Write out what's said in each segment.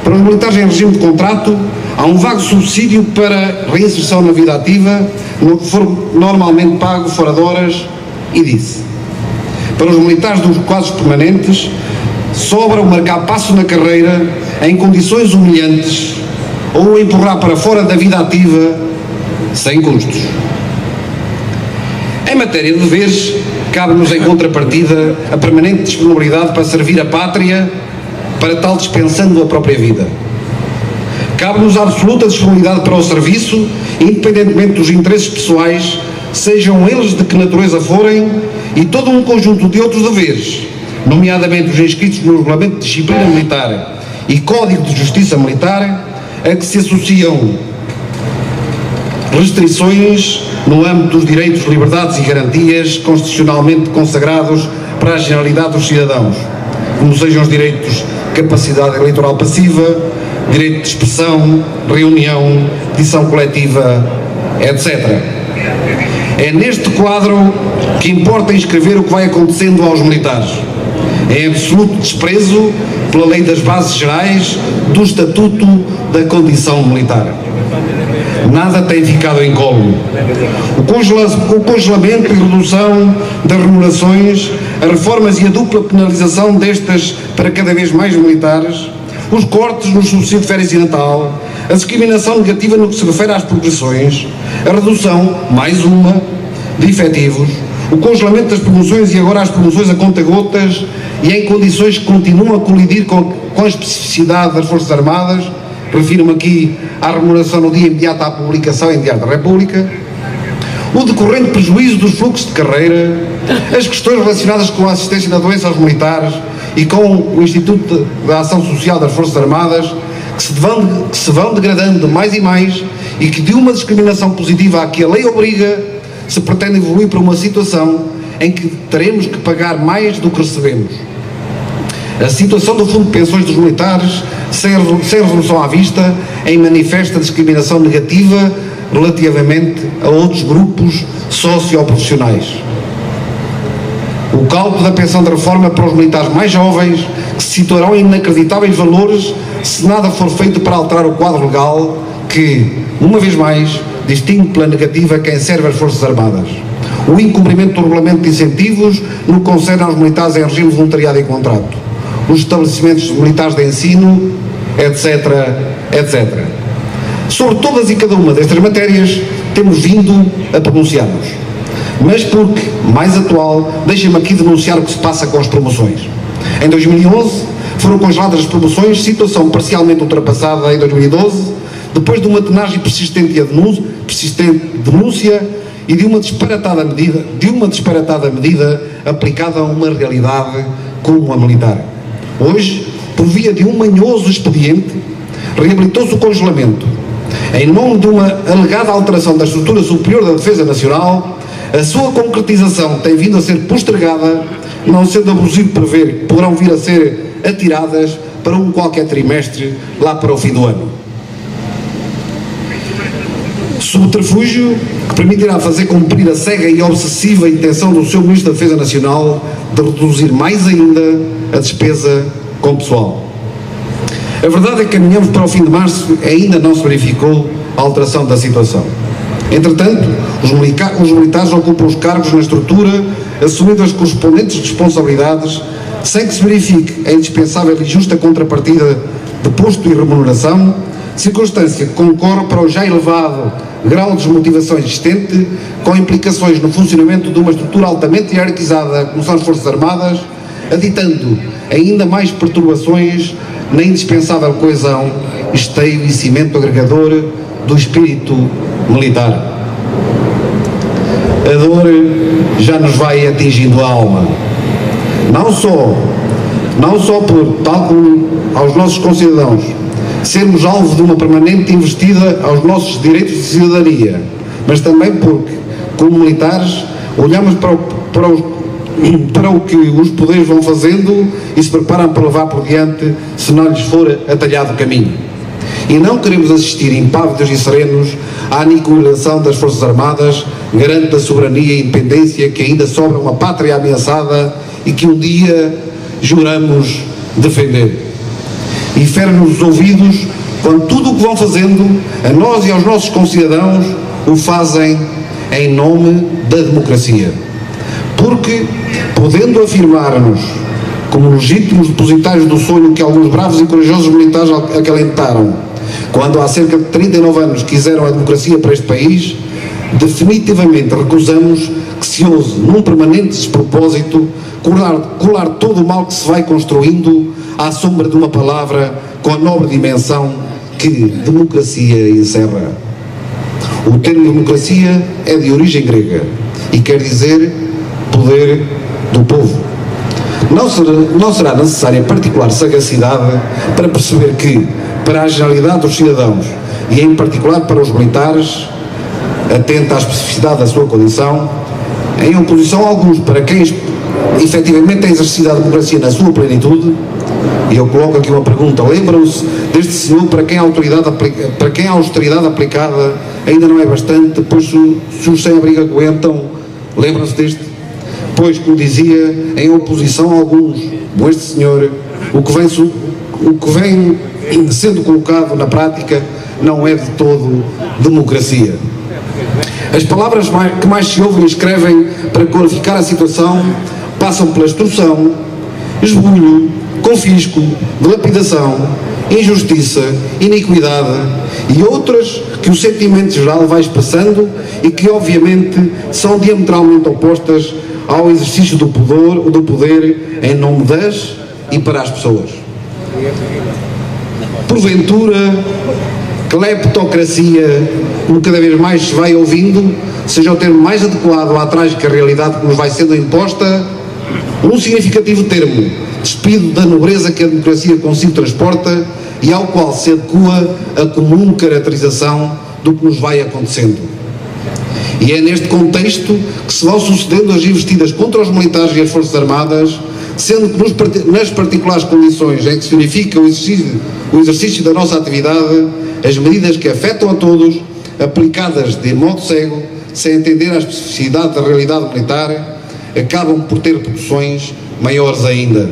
Para os militares em regime de contrato, há um vago subsídio para reinserção na vida ativa, no que for normalmente pago fora de horas, e disse. Para os militares dos quadros permanentes, sobra o marcar passo na carreira em condições humilhantes ou o empurrar para fora da vida ativa sem custos. Em matéria de deveres, cabe-nos em contrapartida a permanente disponibilidade para servir a pátria, para tal dispensando a própria vida. Cabe-nos a absoluta disponibilidade para o serviço, independentemente dos interesses pessoais, sejam eles de que natureza forem, e todo um conjunto de outros deveres, nomeadamente os inscritos no Regulamento de Disciplina Militar e Código de Justiça Militar, a que se associam restrições no âmbito dos direitos, liberdades e garantias constitucionalmente consagrados para a generalidade dos cidadãos, como sejam os direitos de capacidade eleitoral passiva, direito de expressão, reunião, petição coletiva, etc. É neste quadro que importa inscrever o que vai acontecendo aos militares, em absoluto desprezo pela Lei das Bases Gerais do Estatuto da Condição Militar. Nada tem ficado incólume. O congelamento e redução das remunerações, as reformas e a dupla penalização destas para cada vez mais militares, os cortes no subsídio de férias e Natal, a discriminação negativa no que se refere às progressões, a redução, mais uma, de efetivos, o congelamento das promoções e agora as promoções a conta-gotas e em condições que continuam a colidir com a especificidade das Forças Armadas, refiro-me aqui à remuneração no dia imediato à publicação em Diário da República, o decorrente prejuízo dos fluxos de carreira, as questões relacionadas com a assistência da doença aos militares e com o Instituto da Ação Social das Forças Armadas, que se vão degradando mais e mais e que de uma discriminação positiva a que a lei obriga, se pretende evoluir para uma situação em que teremos que pagar mais do que recebemos. A situação do Fundo de Pensões dos Militares, sem resolução à vista, em manifesta discriminação negativa relativamente a outros grupos socioprofissionais. O cálculo da pensão de reforma para os militares mais jovens, que se situarão em inacreditáveis valores se nada for feito para alterar o quadro legal que, uma vez mais, distingue pela negativa quem serve às Forças Armadas. O incumprimento do regulamento de incentivos no que concerne aos militares em regime de voluntariado e contrato. Os estabelecimentos militares de ensino, etc., etc. Sobre todas e cada uma destas matérias temos vindo a pronunciar-nos. Mas porque, mais atual, deixem-me aqui denunciar o que se passa com as promoções. Em 2011 foram congeladas as promoções, situação parcialmente ultrapassada em 2012, depois de uma tenagem persistente denúncia e de uma disparatada medida aplicada a uma realidade como a militar. Hoje, por via de um manhoso expediente, reabilitou-se o congelamento. Em nome de uma alegada alteração da estrutura superior da Defesa Nacional, a sua concretização tem vindo a ser postergada, não sendo abusivo prever que poderão vir a ser atiradas para um qualquer trimestre lá para o fim do ano. Subterfúgio que permitirá fazer cumprir a cega e obsessiva intenção do seu Ministro da Defesa Nacional de reduzir mais ainda a despesa com pessoal. A verdade é que caminhamos para o fim de março e ainda não se verificou a alteração da situação. Entretanto, os militares ocupam os cargos na estrutura, assumindo as correspondentes responsabilidades, sem que se verifique a indispensável e justa contrapartida de posto e remuneração, circunstância que concorre para o já elevado grau de desmotivação existente, com implicações no funcionamento de uma estrutura altamente hierarquizada, como são as Forças Armadas, aditando ainda mais perturbações na indispensável coesão, esteio e cimento agregador do espírito militar. A dor já nos vai atingindo a alma. Não só por, tal como aos nossos concidadãos, sermos alvo de uma permanente investida aos nossos direitos de cidadania, mas também porque, como militares, olhamos para o que os poderes vão fazendo e se preparam para levar por diante se não lhes for atalhado o caminho. E não queremos assistir impávidos e serenos à aniquilação das Forças Armadas, garante da soberania e independência que ainda sobra uma pátria ameaçada e que um dia juramos defender. e fere-nos os ouvidos quando tudo o que vão fazendo, a nós e aos nossos concidadãos, o fazem em nome da democracia. Porque, podendo afirmar-nos como legítimos depositários do sonho que alguns bravos e corajosos militares acalentaram, quando há cerca de 39 anos quiseram a democracia para este país, definitivamente recusamos que se ouse, num permanente despropósito, colar todo o mal que se vai construindo à sombra de uma palavra com a nobre dimensão que democracia encerra. O termo democracia é de origem grega e quer dizer poder do povo. Não será necessária particular sagacidade para perceber que, para a generalidade dos cidadãos, e em particular para os militares, atenta à especificidade da sua condição, em oposição a alguns para quem efetivamente é exercida a democracia na sua plenitude, e eu coloco aqui uma pergunta: lembram-se deste senhor para quem a austeridade aplicada ainda não é bastante, pois se os sem-abrigo aguentam, lembram-se deste? Pois, como dizia, em oposição a alguns, como este senhor, o que vem sendo colocado na prática não é de todo democracia. As palavras que mais se ouvem e escrevem para qualificar a situação passam pela extorsão, esbulho, confisco, dilapidação, injustiça, iniquidade e outras que o sentimento geral vai expressando e que obviamente são diametralmente opostas ao exercício do poder em nome das e para as pessoas. Porventura, cleptocracia, como cada vez mais se vai ouvindo, seja o termo mais adequado à trágica realidade que nos vai sendo imposta, um significativo termo, despido da nobreza que a democracia consigo transporta e ao qual se adequa a comum caracterização do que nos vai acontecendo. E é neste contexto que se vão sucedendo as investidas contra os militares e as Forças Armadas, sendo que nas particulares condições em que se verifica o exercício da nossa atividade, as medidas que afetam a todos, aplicadas de modo cego, sem entender a especificidade da realidade militar, acabam por ter repercussões maiores ainda,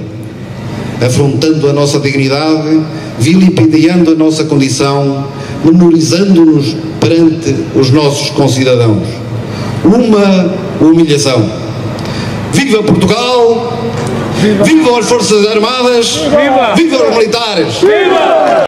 afrontando a nossa dignidade, vilipendiando a nossa condição, menorizando-nos perante os nossos concidadãos. Uma humilhação. Viva Portugal! Viva as Forças Armadas! Viva os militares! Viva!